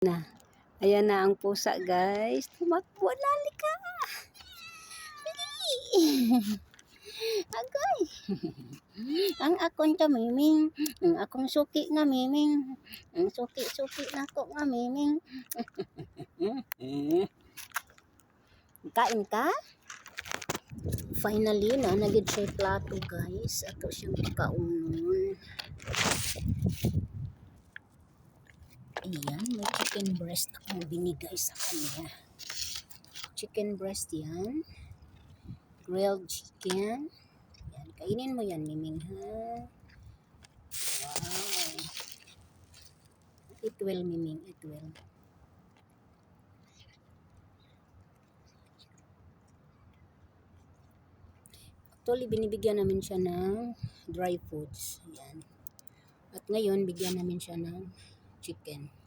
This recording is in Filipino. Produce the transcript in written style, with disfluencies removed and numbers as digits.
Na. Ayan na ang pusa, guys. Tumakbo na, halika. Agay. Ang akong kamiming. Ang akong suki nga miming. Ang suki-suki na ko nga miming. Kain ka? Finally, na nagid siya plato, guys. Ato siyang pakaunon. Ayan, may chicken breast akong binigay sa kanya. Chicken breast yan. Grilled chicken. Yan, kainin mo yan, Miming, ha? Wow. It will, Miming, it will. Actually, binibigyan namin siya ng dry foods. Yan. At ngayon, bigyan namin siya ng chicken.